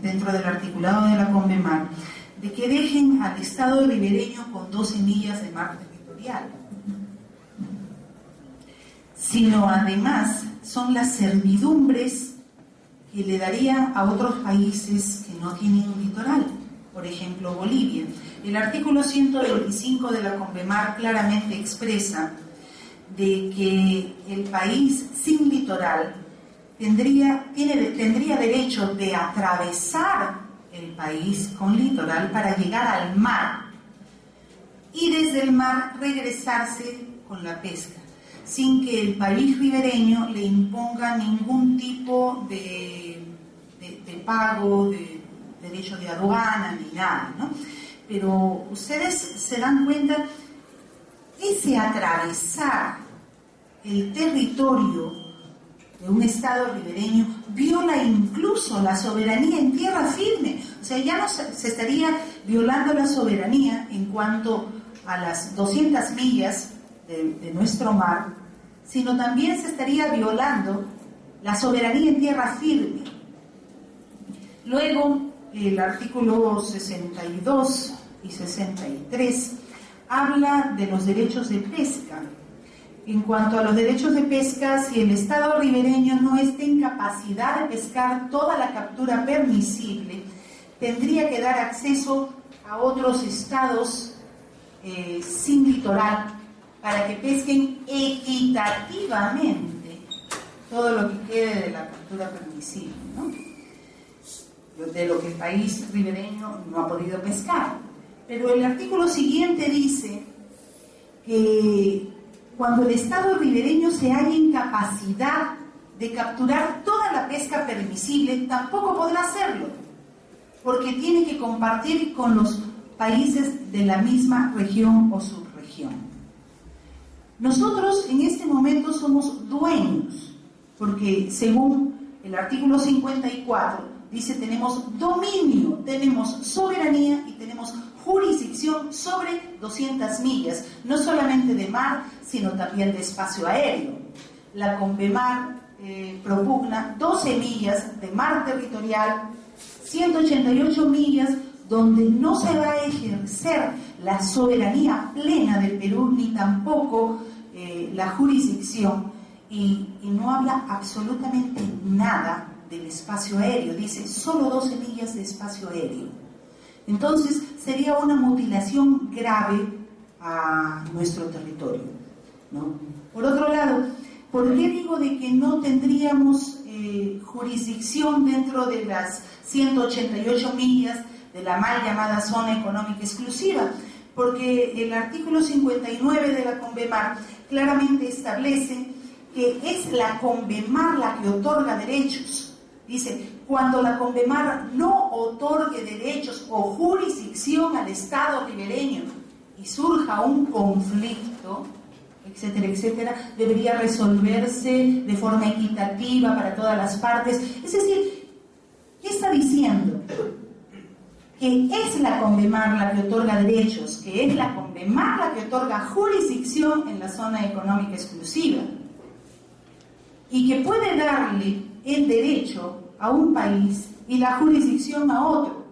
dentro del articulado de la CONVEMAR, de que dejen al Estado ribereño con 12 millas de mar territorial, sino además son las servidumbres que le daría a otros países que no tienen un litoral, por ejemplo Bolivia. El artículo 125 de la CONVEMAR claramente expresa de que el país sin litoral tendría derecho de atravesar el país con litoral para llegar al mar y desde el mar regresarse con la pesca, sin que el país ribereño le imponga ningún tipo de pago, de derecho de aduana, ni nada, ¿no? Pero ustedes se dan cuenta, ese atravesar el territorio de un Estado ribereño viola incluso la soberanía en tierra firme. O sea, ya no se estaría violando la soberanía en cuanto a las 200 millas de nuestro mar, sino también se estaría violando la soberanía en tierra firme. Luego, el artículo 62 y 63 habla de los derechos de pesca. En cuanto a los derechos de pesca, si el Estado ribereño no está en capacidad de pescar toda la captura permisible, tendría que dar acceso a otros estados sin litoral para que pesquen equitativamente todo lo que quede de la captura permisible, ¿no? De lo que el país ribereño no ha podido pescar. Pero el artículo siguiente dice que cuando el Estado ribereño se halla en capacidad de capturar toda la pesca permisible, tampoco podrá hacerlo, porque tiene que compartir con los países de la misma región o subregión. Nosotros en este momento somos dueños, porque según el artículo 54 dice tenemos dominio, tenemos soberanía y tenemos jurisdicción sobre 200 millas, no solamente de mar, sino también de espacio aéreo. La CONVEMAR propugna 12 millas de mar territorial, 188 millas donde no se va a ejercer la soberanía plena del Perú, ni tampoco la jurisdicción, y no habla absolutamente nada del espacio aéreo, dice solo 12 millas de espacio aéreo. Entonces sería una mutilación grave a nuestro territorio, ¿no? Por otro lado, ¿por qué digo de que no tendríamos jurisdicción dentro de las 188 millas de la mal llamada zona económica exclusiva? Porque el artículo 59 de la CONVEMAR claramente establece que es la CONVEMAR la que otorga derechos. Dice, cuando la CONVEMAR no otorgue derechos o jurisdicción al Estado ribereño y surja un conflicto, etcétera, etcétera, debería resolverse de forma equitativa para todas las partes. Es decir, ¿qué está diciendo? Que es la CONVEMAR la que otorga derechos, que es la CONVEMAR la que otorga jurisdicción en la zona económica exclusiva, y que puede darle el derecho a un país y la jurisdicción a otro,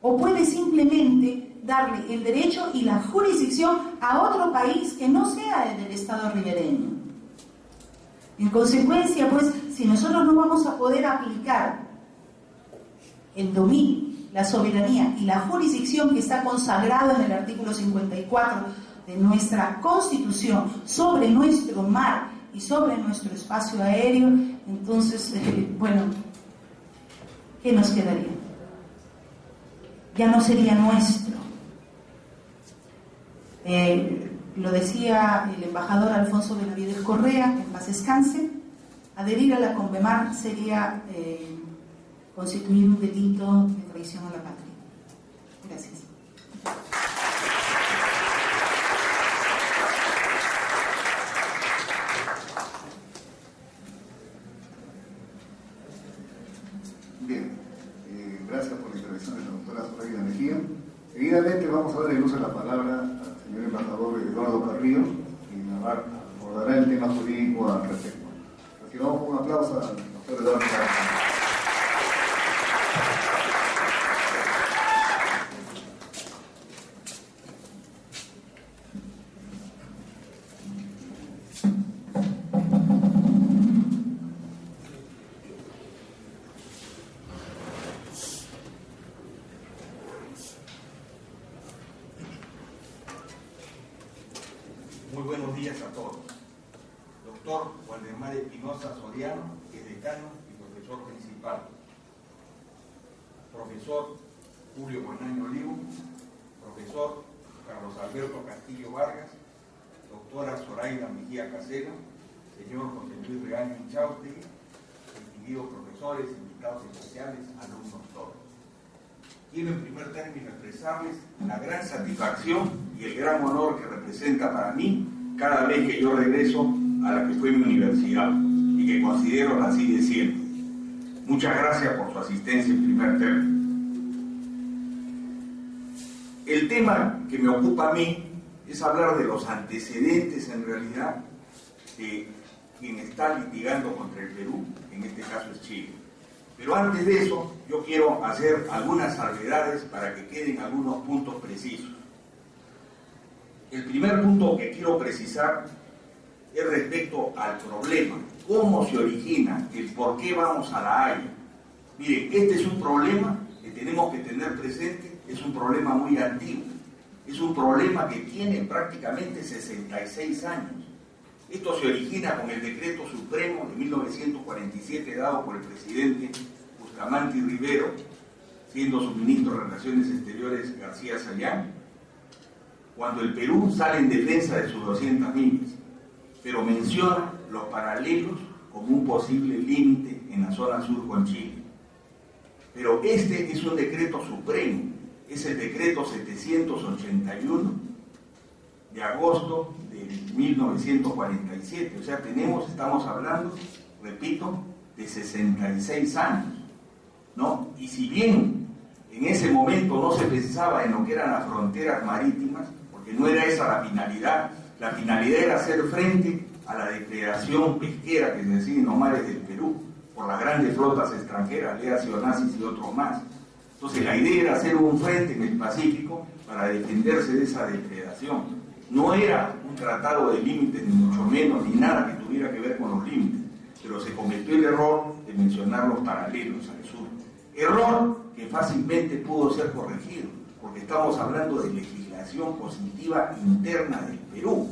o puede simplemente darle el derecho y la jurisdicción a otro país que no sea el del Estado ribereño. En consecuencia, pues, si nosotros no vamos a poder aplicar el dominio, la soberanía y la jurisdicción que está consagrado en el artículo 54 de nuestra Constitución sobre nuestro mar y sobre nuestro espacio aéreo, entonces, bueno, ¿qué nos quedaría? Ya no sería nuestro. Lo decía el embajador Alfonso Benavides Correa, que en paz descanse, adherir a la CONVEMAR sería constituir un delito de traición a la patria. Gracias. Bien, gracias por la intervención de la doctora Zoraida Mejía. Seguidamente vamos a dar el uso de la palabra al señor embajador Eduardo Carrillo, quien abordará el tema jurídico al respecto. Recibamos un aplauso al doctor Eduardo Carrillo. Muy buenos días a todos. Doctor Waldemar Espinosa Soriano, que es decano y profesor principal. Profesor Julio Buenaño Olivo, profesor Carlos Alberto Castillo Vargas, doctora Zoraida Mejía Casero, señor José Luis Regaño Inchausti, distinguidos profesores, invitados especiales, alumnos todos. Quiero en primer término expresarles la gran satisfacción y el gran honor que representa para mí cada vez que yo regreso a la que fue mi universidad y que considero la sigue siendo. Muchas gracias por su asistencia en primer término. El tema que me ocupa a mí es hablar de los antecedentes en realidad de quien está litigando contra el Perú, en este caso es Chile. Pero antes de eso, yo quiero hacer algunas salvedades para que queden algunos puntos precisos. El primer punto que quiero precisar es respecto al problema, cómo se origina, el por qué vamos a La Haya. Miren, este es un problema que tenemos que tener presente, es un problema muy antiguo, es un problema que tiene prácticamente 66 años. Esto se origina con el Decreto Supremo de 1947 dado por el presidente Bustamante Rivero, siendo su ministro de Relaciones Exteriores García Sayán, cuando el Perú sale en defensa de sus 200 millas, pero menciona los paralelos como un posible límite en la zona sur con Chile. Pero este es un decreto supremo, es el decreto 781 de agosto de 1947, o sea, estamos hablando, repito, de 66 años, ¿no? Y si bien en ese momento no se pensaba en lo que eran las fronteras marítimas, porque no era esa la finalidad era hacer frente a la depredación pesquera que se decide en los mares del Perú, por las grandes flotas extranjeras, léase Onassis y otros más. Entonces la idea era hacer un frente en el Pacífico para defenderse de esa depredación. No era un tratado de límites, ni mucho menos, ni nada que tuviera que ver con los límites, pero se cometió el error de mencionar los paralelos al sur. Error que fácilmente pudo ser corregido, porque estamos hablando de legislación positiva interna del Perú.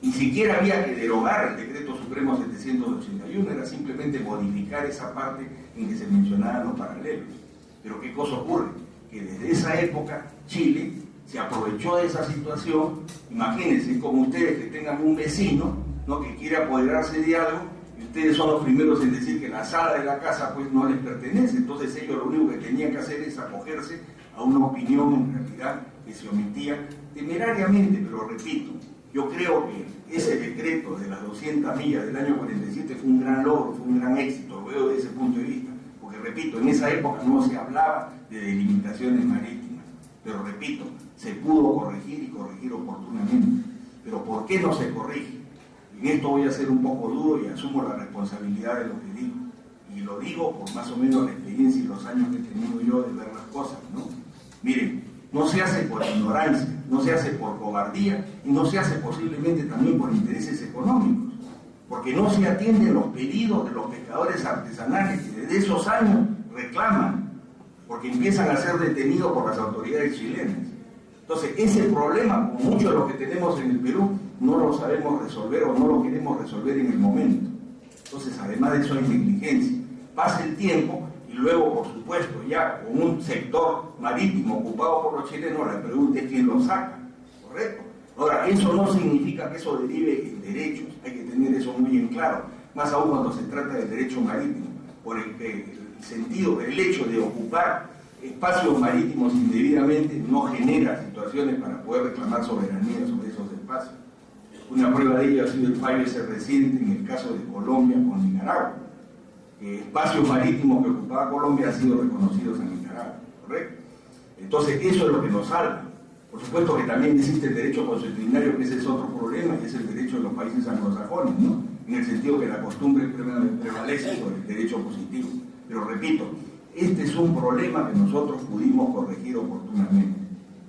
Ni siquiera había que derogar el Decreto Supremo 781, era simplemente modificar esa parte en que se mencionaban los paralelos. Pero ¿qué cosa ocurre? Que desde esa época Chile se aprovechó de esa situación. Imagínense como ustedes que tengan un vecino, ¿no?, que quiere apoderarse de algo, y ustedes son los primeros en decir que la sala de la casa pues no les pertenece. Entonces ellos lo único que tenían que hacer es acogerse a una opinión en realidad que se omitía temerariamente. Pero repito, yo creo que ese decreto de las 200 millas del año 47 fue un gran logro, fue un gran éxito, lo veo desde ese punto de vista, porque repito, en esa época no se hablaba de delimitaciones marítimas, pero repito, se pudo corregir y corregir oportunamente. Pero ¿por qué no se corrige? En esto voy a ser un poco duro y asumo la responsabilidad de lo que digo. Y lo digo por más o menos la experiencia y los años que he tenido yo de ver las cosas, ¿no? Miren, no se hace por ignorancia, no se hace por cobardía y no se hace posiblemente también por intereses económicos, porque no se atienden los pedidos de los pescadores artesanales que desde esos años reclaman, porque empiezan a ser detenidos por las autoridades chilenas. Entonces, ese problema, como muchos de los que tenemos en el Perú, no lo sabemos resolver o no lo queremos resolver en el momento. Entonces, además de eso hay negligencia. Pasa el tiempo y luego, por supuesto, ya con un sector marítimo ocupado por los chilenos, la pregunta es quién lo saca, ¿correcto? Ahora, eso no significa que eso derive en derechos, hay que tener eso muy en claro, más aún cuando se trata del derecho marítimo, por el sentido, el hecho de ocupar espacios marítimos indebidamente no genera situaciones para poder reclamar soberanía sobre esos espacios. Una prueba de ello ha sido el fallo ese reciente en el caso de Colombia con Nicaragua. Espacios marítimos que ocupaba Colombia han sido reconocidos en Nicaragua, ¿correcto? Entonces eso es lo que nos salva. Por supuesto que también existe el derecho consuetudinario, que ese es otro problema, y es el derecho de los países anglosajones, ¿no? En el sentido que la costumbre prevalece sobre el derecho positivo. Pero repito, este es un problema que nosotros pudimos corregir oportunamente.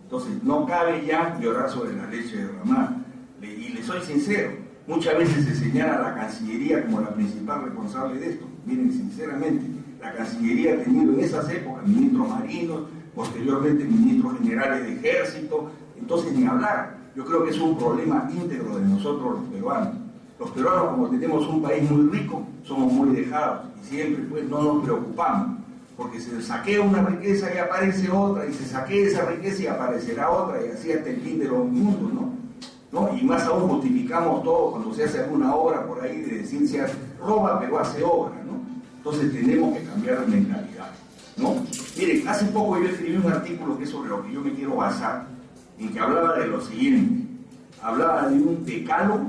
Entonces, no cabe ya llorar sobre la leche derramada. Y le soy sincero, muchas veces se señala a la Cancillería como la principal responsable de esto. Miren, sinceramente, la Cancillería ha tenido en esas épocas ministros marinos, posteriormente ministros generales de ejército, entonces ni hablar. Yo creo que es un problema íntegro de nosotros los peruanos. Los peruanos, como tenemos un país muy rico, somos muy dejados y siempre pues no nos preocupamos, porque se saquea una riqueza y aparece otra, y se saquea esa riqueza y aparecerá otra, y así hasta el fin de los mundos, ¿no? Y más aún justificamos todo cuando se hace alguna obra por ahí de decir se roba pero hace obra, ¿no? Entonces tenemos que cambiar de mentalidad, ¿no? Miren, hace poco yo escribí un artículo que es sobre lo que yo me quiero basar, en que hablaba de lo siguiente, hablaba de un decálogo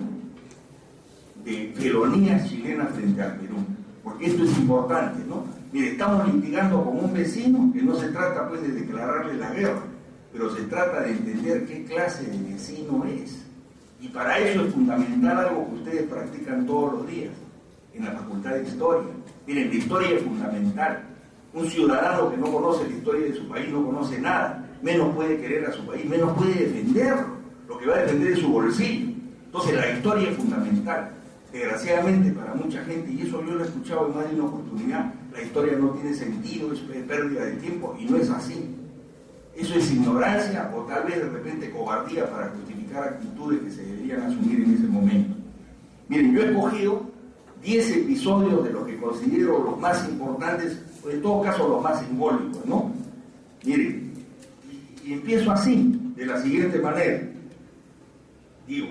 de felonías chilenas frente al Perú, porque esto es importante, ¿no? Mire, estamos litigando con un vecino que no se trata pues de declararle la guerra, pero se trata de entender qué clase de vecino es. Y para eso es fundamental algo que ustedes practican todos los días en la Facultad de Historia. Miren, la historia es fundamental. Un ciudadano que no conoce la historia de su país no conoce nada, menos puede querer a su país, menos puede defenderlo. Lo que va a defender es su bolsillo. Entonces la historia es fundamental. Desgraciadamente para mucha gente, y eso yo lo he escuchado en más de una oportunidad, la historia no tiene sentido, es pérdida de tiempo, y no es así. Eso es ignorancia o tal vez de repente cobardía para justificar actitudes que se deberían asumir en ese momento. Miren, yo he escogido 10 episodios de los que considero los más importantes, o en todo caso los más simbólicos, ¿no? Miren, y empiezo así, de la siguiente manera. Digo,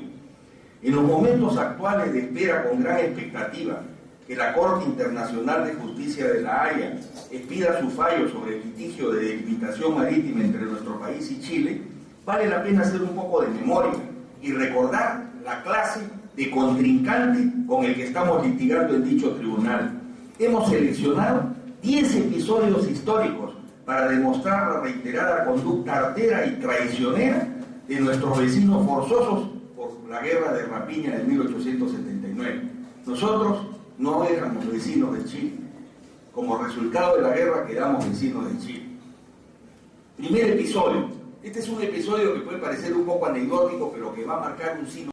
en los momentos actuales de espera con gran expectativa que la Corte Internacional de Justicia de La Haya expida su fallo sobre el litigio de delimitación marítima entre nuestro país y Chile, vale la pena hacer un poco de memoria y recordar la clase de contrincante con el que estamos litigando en dicho tribunal. Hemos seleccionado 10 episodios históricos para demostrar la reiterada conducta artera y traicionera de nuestros vecinos forzosos por la guerra de rapiña de 1879. Nosotros no éramos vecinos de Chile. Como resultado de la guerra quedamos vecinos de Chile. Primer episodio. Este es un episodio que puede parecer un poco anecdótico, pero que va a marcar un signo